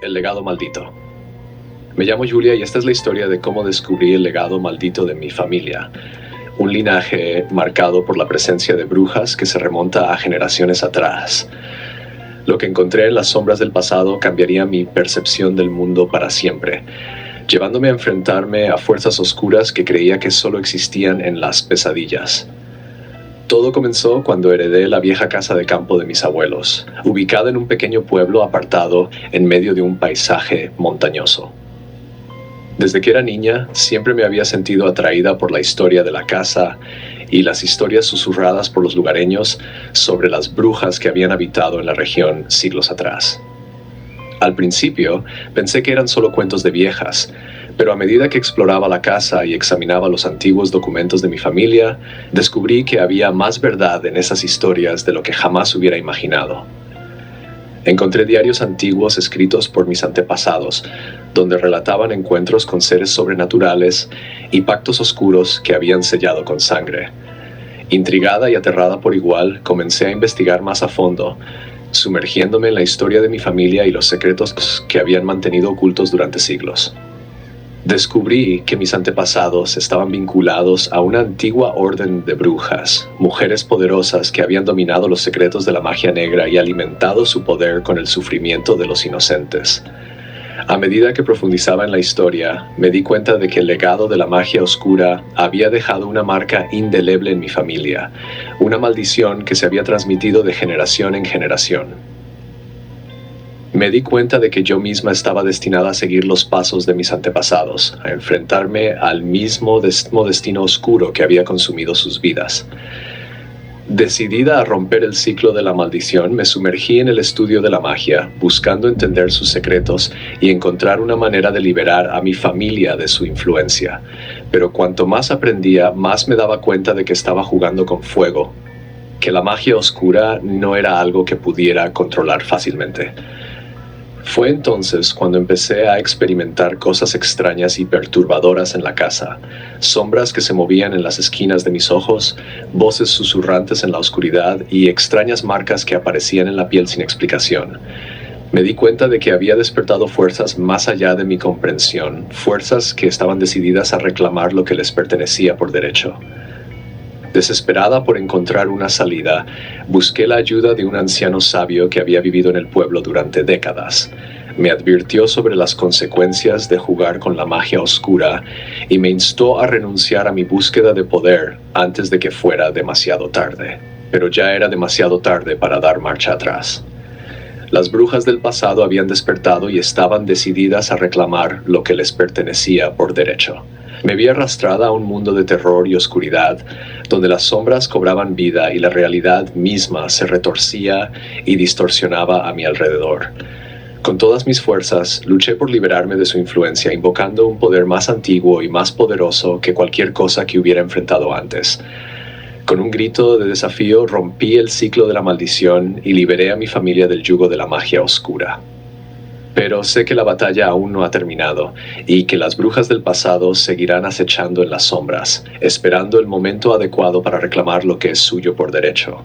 El legado maldito. Me llamo Julia y esta es la historia de cómo descubrí el legado maldito de mi familia. Un linaje marcado por la presencia de brujas que se remonta a generaciones atrás. Lo que encontré en las sombras del pasado cambiaría mi percepción del mundo para siempre, llevándome a enfrentarme a fuerzas oscuras que creía que solo existían en las pesadillas. Todo comenzó cuando heredé la vieja casa de campo de mis abuelos, ubicada en un pequeño pueblo apartado en medio de un paisaje montañoso. Desde que era niña, siempre me había sentido atraída por la historia de la casa y las historias susurradas por los lugareños sobre las brujas que habían habitado en la región siglos atrás. Al principio, pensé que eran solo cuentos de viejas, pero a medida que exploraba la casa y examinaba los antiguos documentos de mi familia, descubrí que había más verdad en esas historias de lo que jamás hubiera imaginado. Encontré diarios antiguos escritos por mis antepasados, donde relataban encuentros con seres sobrenaturales y pactos oscuros que habían sellado con sangre. Intrigada y aterrada por igual, comencé a investigar más a fondo, sumergiéndome en la historia de mi familia y los secretos que habían mantenido ocultos durante siglos. Descubrí que mis antepasados estaban vinculados a una antigua orden de brujas, mujeres poderosas que habían dominado los secretos de la magia negra y alimentado su poder con el sufrimiento de los inocentes. A medida que profundizaba en la historia, me di cuenta de que el legado de la magia oscura había dejado una marca indeleble en mi familia, una maldición que se había transmitido de generación en generación. Me di cuenta de que yo misma estaba destinada a seguir los pasos de mis antepasados, a enfrentarme al mismo destino oscuro que había consumido sus vidas. Decidida a romper el ciclo de la maldición, me sumergí en el estudio de la magia, buscando entender sus secretos y encontrar una manera de liberar a mi familia de su influencia. Pero cuanto más aprendía, más me daba cuenta de que estaba jugando con fuego, que la magia oscura no era algo que pudiera controlar fácilmente. Fue entonces cuando empecé a experimentar cosas extrañas y perturbadoras en la casa, sombras que se movían en las esquinas de mis ojos, voces susurrantes en la oscuridad y extrañas marcas que aparecían en la piel sin explicación. Me di cuenta de que había despertado fuerzas más allá de mi comprensión, fuerzas que estaban decididas a reclamar lo que les pertenecía por derecho. Desesperada por encontrar una salida, busqué la ayuda de un anciano sabio que había vivido en el pueblo durante décadas. Me advirtió sobre las consecuencias de jugar con la magia oscura y me instó a renunciar a mi búsqueda de poder antes de que fuera demasiado tarde. Pero ya era demasiado tarde para dar marcha atrás. Las brujas del pasado habían despertado y estaban decididas a reclamar lo que les pertenecía por derecho. Me vi arrastrada a un mundo de terror y oscuridad, donde las sombras cobraban vida y la realidad misma se retorcía y distorsionaba a mi alrededor. Con todas mis fuerzas, luché por liberarme de su influencia, invocando un poder más antiguo y más poderoso que cualquier cosa que hubiera enfrentado antes. Con un grito de desafío, rompí el ciclo de la maldición y liberé a mi familia del yugo de la magia oscura. Pero sé que la batalla aún no ha terminado y que las brujas del pasado seguirán acechando en las sombras, esperando el momento adecuado para reclamar lo que es suyo por derecho.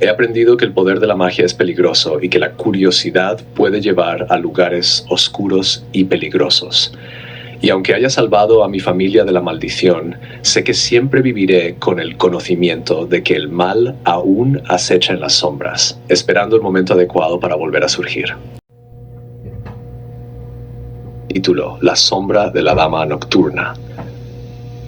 He aprendido que el poder de la magia es peligroso y que la curiosidad puede llevar a lugares oscuros y peligrosos. Y aunque haya salvado a mi familia de la maldición, sé que siempre viviré con el conocimiento de que el mal aún acecha en las sombras, esperando el momento adecuado para volver a surgir. Título: La sombra de la dama nocturna.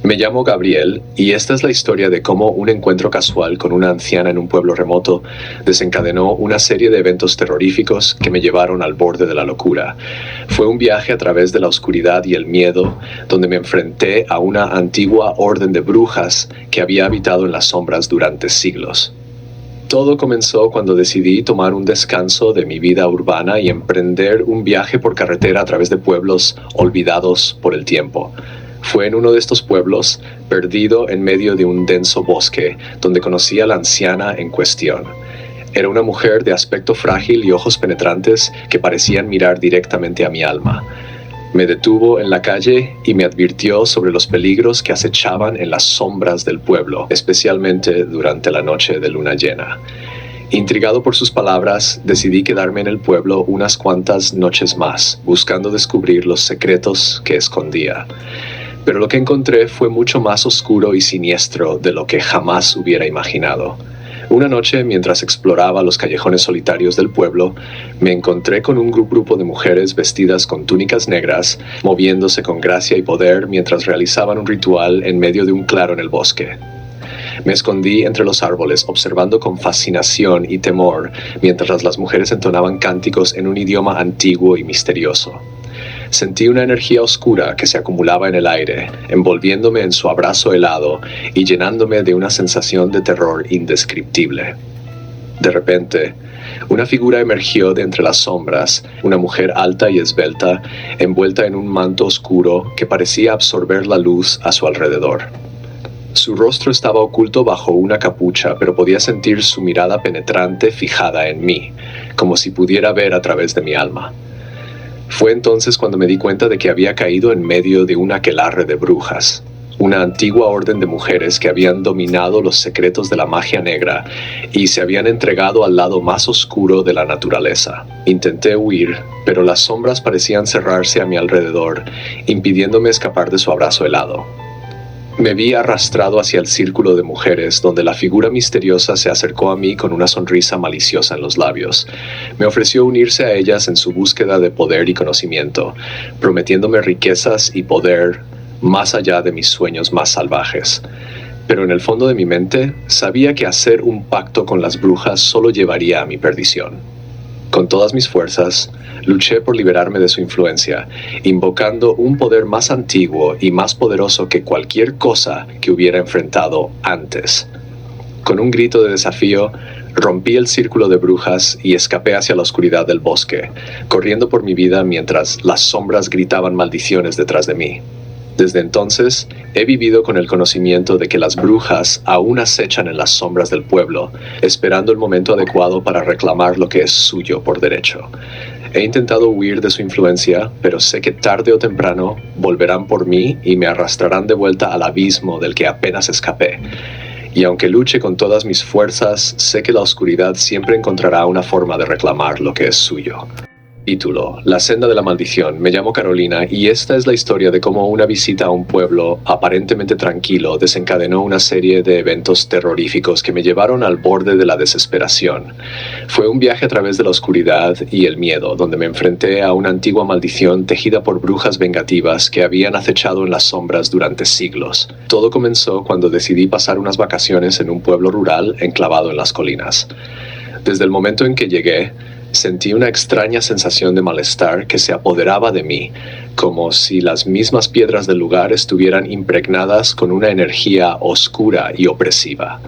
Me llamo Gabriel y esta es la historia de cómo un encuentro casual con una anciana en un pueblo remoto desencadenó una serie de eventos terroríficos que me llevaron al borde de la locura. Fue un viaje a través de la oscuridad y el miedo, donde me enfrenté a una antigua orden de brujas que había habitado en las sombras durante siglos. Todo comenzó cuando decidí tomar un descanso de mi vida urbana y emprender un viaje por carretera a través de pueblos olvidados por el tiempo. Fue en uno de estos pueblos, perdido en medio de un denso bosque, donde conocí a la anciana en cuestión. Era una mujer de aspecto frágil y ojos penetrantes que parecían mirar directamente a mi alma. Me detuvo en la calle y me advirtió sobre los peligros que acechaban en las sombras del pueblo, especialmente durante la noche de luna llena. Intrigado por sus palabras, decidí quedarme en el pueblo unas cuantas noches más, buscando descubrir los secretos que escondía. Pero lo que encontré fue mucho más oscuro y siniestro de lo que jamás hubiera imaginado. Una noche, mientras exploraba los callejones solitarios del pueblo, me encontré con un grupo de mujeres vestidas con túnicas negras, moviéndose con gracia y poder mientras realizaban un ritual en medio de un claro en el bosque. Me escondí entre los árboles, observando con fascinación y temor, mientras las mujeres entonaban cánticos en un idioma antiguo y misterioso. Sentí una energía oscura que se acumulaba en el aire, envolviéndome en su abrazo helado y llenándome de una sensación de terror indescriptible. De repente, una figura emergió de entre las sombras, una mujer alta y esbelta, envuelta en un manto oscuro que parecía absorber la luz a su alrededor. Su rostro estaba oculto bajo una capucha, pero podía sentir su mirada penetrante fijada en mí, como si pudiera ver a través de mi alma. Fue entonces cuando me di cuenta de que había caído en medio de un aquelarre de brujas, una antigua orden de mujeres que habían dominado los secretos de la magia negra y se habían entregado al lado más oscuro de la naturaleza. Intenté huir, pero las sombras parecían cerrarse a mi alrededor, impidiéndome escapar de su abrazo helado. Me vi arrastrado hacia el círculo de mujeres, donde la figura misteriosa se acercó a mí con una sonrisa maliciosa en los labios. Me ofreció unirse a ellas en su búsqueda de poder y conocimiento, prometiéndome riquezas y poder más allá de mis sueños más salvajes. Pero en el fondo de mi mente, sabía que hacer un pacto con las brujas solo llevaría a mi perdición. Con todas mis fuerzas, luché por liberarme de su influencia, invocando un poder más antiguo y más poderoso que cualquier cosa que hubiera enfrentado antes. Con un grito de desafío, rompí el círculo de brujas y escapé hacia la oscuridad del bosque, corriendo por mi vida mientras las sombras gritaban maldiciones detrás de mí. Desde entonces, he vivido con el conocimiento de que las brujas aún acechan en las sombras del pueblo, esperando el momento adecuado para reclamar lo que es suyo por derecho. He intentado huir de su influencia, pero sé que tarde o temprano volverán por mí y me arrastrarán de vuelta al abismo del que apenas escapé. Y aunque luche con todas mis fuerzas, sé que la oscuridad siempre encontrará una forma de reclamar lo que es suyo. Título: La senda de la maldición. Me llamo Carolina y esta es la historia de cómo una visita a un pueblo aparentemente tranquilo desencadenó una serie de eventos terroríficos que me llevaron al borde de la desesperación. Fue un viaje a través de la oscuridad y el miedo, donde me enfrenté a una antigua maldición tejida por brujas vengativas que habían acechado en las sombras durante siglos. Todo comenzó cuando decidí pasar unas vacaciones en un pueblo rural enclavado en las colinas. Desde el momento en que llegué, sentí una extraña sensación de malestar que se apoderaba de mí, como si las mismas piedras del lugar estuvieran impregnadas con una energía oscura y opresiva.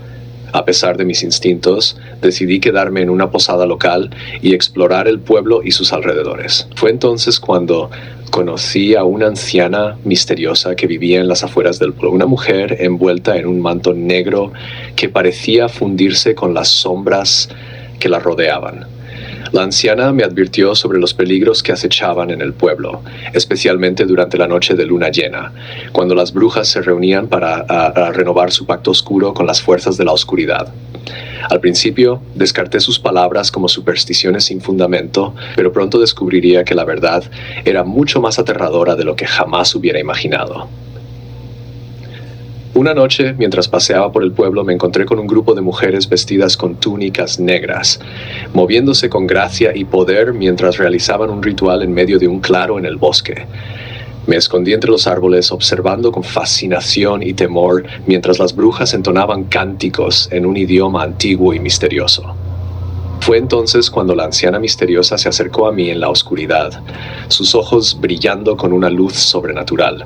A pesar de mis instintos, decidí quedarme en una posada local y explorar el pueblo y sus alrededores. Fue entonces cuando conocí a una anciana misteriosa que vivía en las afueras del pueblo, una mujer envuelta en un manto negro que parecía fundirse con las sombras que la rodeaban. La anciana me advirtió sobre los peligros que acechaban en el pueblo, especialmente durante la noche de luna llena, cuando las brujas se reunían para renovar su pacto oscuro con las fuerzas de la oscuridad. Al principio, descarté sus palabras como supersticiones sin fundamento, pero pronto descubriría que la verdad era mucho más aterradora de lo que jamás hubiera imaginado. Una noche, mientras paseaba por el pueblo, me encontré con un grupo de mujeres vestidas con túnicas negras, moviéndose con gracia y poder mientras realizaban un ritual en medio de un claro en el bosque. Me escondí entre los árboles, observando con fascinación y temor mientras las brujas entonaban cánticos en un idioma antiguo y misterioso. Fue entonces cuando la anciana misteriosa se acercó a mí en la oscuridad, sus ojos brillando con una luz sobrenatural.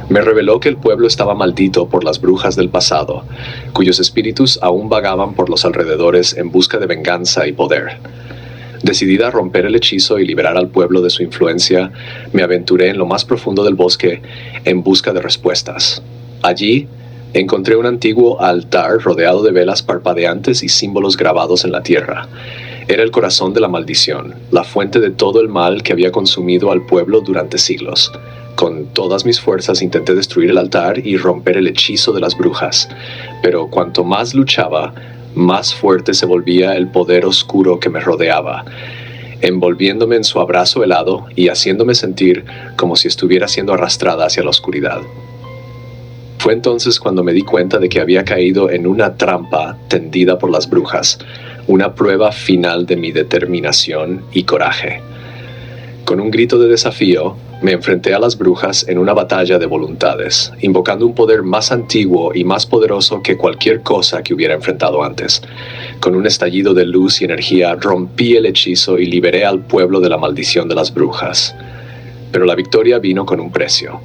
Me reveló que el pueblo estaba maldito por las brujas del pasado, cuyos espíritus aún vagaban por los alrededores en busca de venganza y poder. Decidida a romper el hechizo y liberar al pueblo de su influencia, me aventuré en lo más profundo del bosque en busca de respuestas. Allí, encontré un antiguo altar rodeado de velas parpadeantes y símbolos grabados en la tierra. Era el corazón de la maldición, la fuente de todo el mal que había consumido al pueblo durante siglos. Con todas mis fuerzas intenté destruir el altar y romper el hechizo de las brujas, pero cuanto más luchaba, más fuerte se volvía el poder oscuro que me rodeaba, envolviéndome en su abrazo helado y haciéndome sentir como si estuviera siendo arrastrada hacia la oscuridad. Fue entonces cuando me di cuenta de que había caído en una trampa tendida por las brujas, una prueba final de mi determinación y coraje. Con un grito de desafío, me enfrenté a las brujas en una batalla de voluntades, invocando un poder más antiguo y más poderoso que cualquier cosa que hubiera enfrentado antes. Con un estallido de luz y energía, rompí el hechizo y liberé al pueblo de la maldición de las brujas. Pero la victoria vino con un precio.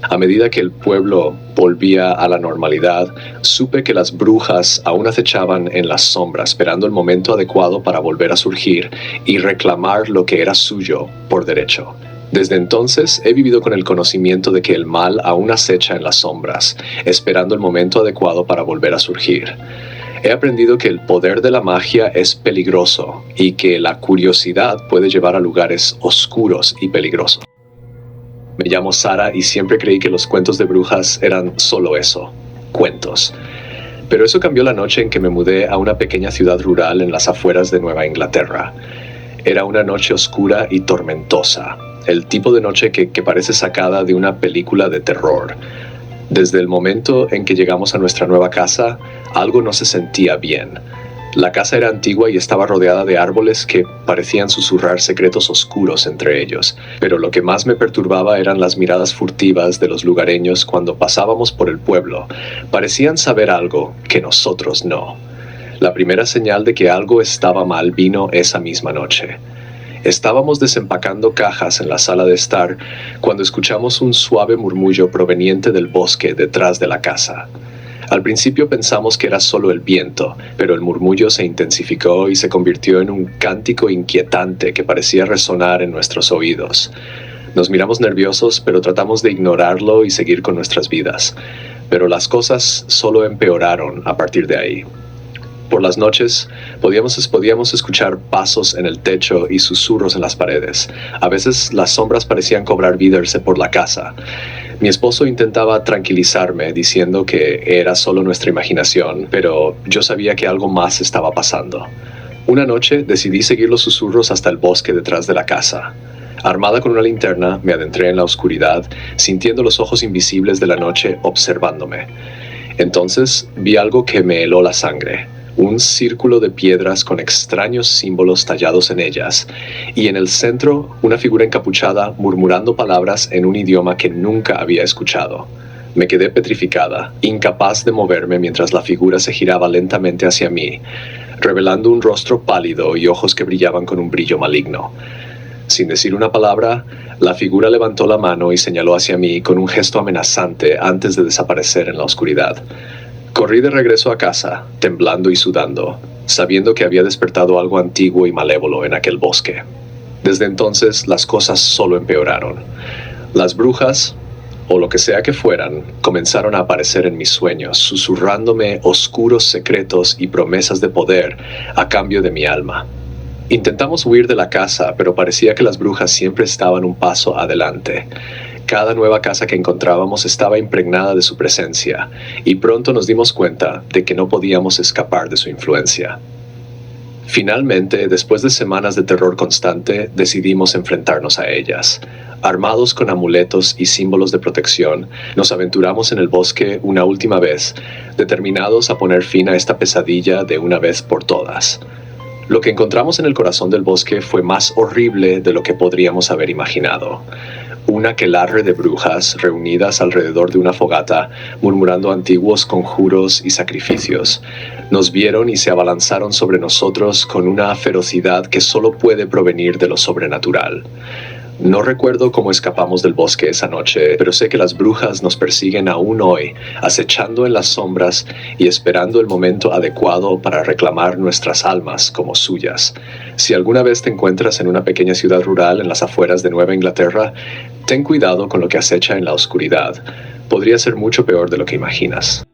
A medida que el pueblo volvía a la normalidad, supe que las brujas aún acechaban en las sombras, esperando el momento adecuado para volver a surgir y reclamar lo que era suyo por derecho. Desde entonces he vivido con el conocimiento de que el mal aún acecha en las sombras, esperando el momento adecuado para volver a surgir. He aprendido que el poder de la magia es peligroso y que la curiosidad puede llevar a lugares oscuros y peligrosos. Me llamo Sara y siempre creí que los cuentos de brujas eran solo eso, cuentos. Pero eso cambió la noche en que me mudé a una pequeña ciudad rural en las afueras de Nueva Inglaterra. Era una noche oscura y tormentosa, el tipo de noche que parece sacada de una película de terror. Desde el momento en que llegamos a nuestra nueva casa, algo no se sentía bien. La casa era antigua y estaba rodeada de árboles que parecían susurrar secretos oscuros entre ellos, pero lo que más me perturbaba eran las miradas furtivas de los lugareños cuando pasábamos por el pueblo. Parecían saber algo que nosotros no. La primera señal de que algo estaba mal vino esa misma noche. Estábamos desempacando cajas en la sala de estar cuando escuchamos un suave murmullo proveniente del bosque detrás de la casa. Al principio pensamos que era solo el viento, pero el murmullo se intensificó y se convirtió en un cántico inquietante que parecía resonar en nuestros oídos. Nos miramos nerviosos, pero tratamos de ignorarlo y seguir con nuestras vidas. Pero las cosas solo empeoraron a partir de ahí. Por las noches podíamos escuchar pasos en el techo y susurros en las paredes. A veces las sombras parecían cobrar vida por la casa. Mi esposo intentaba tranquilizarme diciendo que era solo nuestra imaginación, pero yo sabía que algo más estaba pasando. Una noche decidí seguir los susurros hasta el bosque detrás de la casa. Armada con una linterna, me adentré en la oscuridad, sintiendo los ojos invisibles de la noche observándome. Entonces vi algo que me heló la sangre. Un círculo de piedras con extraños símbolos tallados en ellas, y en el centro una figura encapuchada murmurando palabras en un idioma que nunca había escuchado. Me quedé petrificada, incapaz de moverme mientras la figura se giraba lentamente hacia mí, revelando un rostro pálido y ojos que brillaban con un brillo maligno. Sin decir una palabra, la figura levantó la mano y señaló hacia mí con un gesto amenazante antes de desaparecer en la oscuridad. Corrí de regreso a casa, temblando y sudando, sabiendo que había despertado algo antiguo y malévolo en aquel bosque. Desde entonces, las cosas solo empeoraron. Las brujas, o lo que sea que fueran, comenzaron a aparecer en mis sueños, susurrándome oscuros secretos y promesas de poder a cambio de mi alma. Intentamos huir de la casa, pero parecía que las brujas siempre estaban un paso adelante. Cada nueva casa que encontrábamos estaba impregnada de su presencia, y pronto nos dimos cuenta de que no podíamos escapar de su influencia. Finalmente, después de semanas de terror constante, decidimos enfrentarnos a ellas. Armados con amuletos y símbolos de protección, nos aventuramos en el bosque una última vez, determinados a poner fin a esta pesadilla de una vez por todas. Lo que encontramos en el corazón del bosque fue más horrible de lo que podríamos haber imaginado. Un aquelarre de brujas reunidas alrededor de una fogata, murmurando antiguos conjuros y sacrificios. Nos vieron y se abalanzaron sobre nosotros con una ferocidad que solo puede provenir de lo sobrenatural. No recuerdo cómo escapamos del bosque esa noche, pero sé que las brujas nos persiguen aún hoy, acechando en las sombras y esperando el momento adecuado para reclamar nuestras almas como suyas. Si alguna vez te encuentras en una pequeña ciudad rural en las afueras de Nueva Inglaterra, ten cuidado con lo que acecha en la oscuridad. Podría ser mucho peor de lo que imaginas.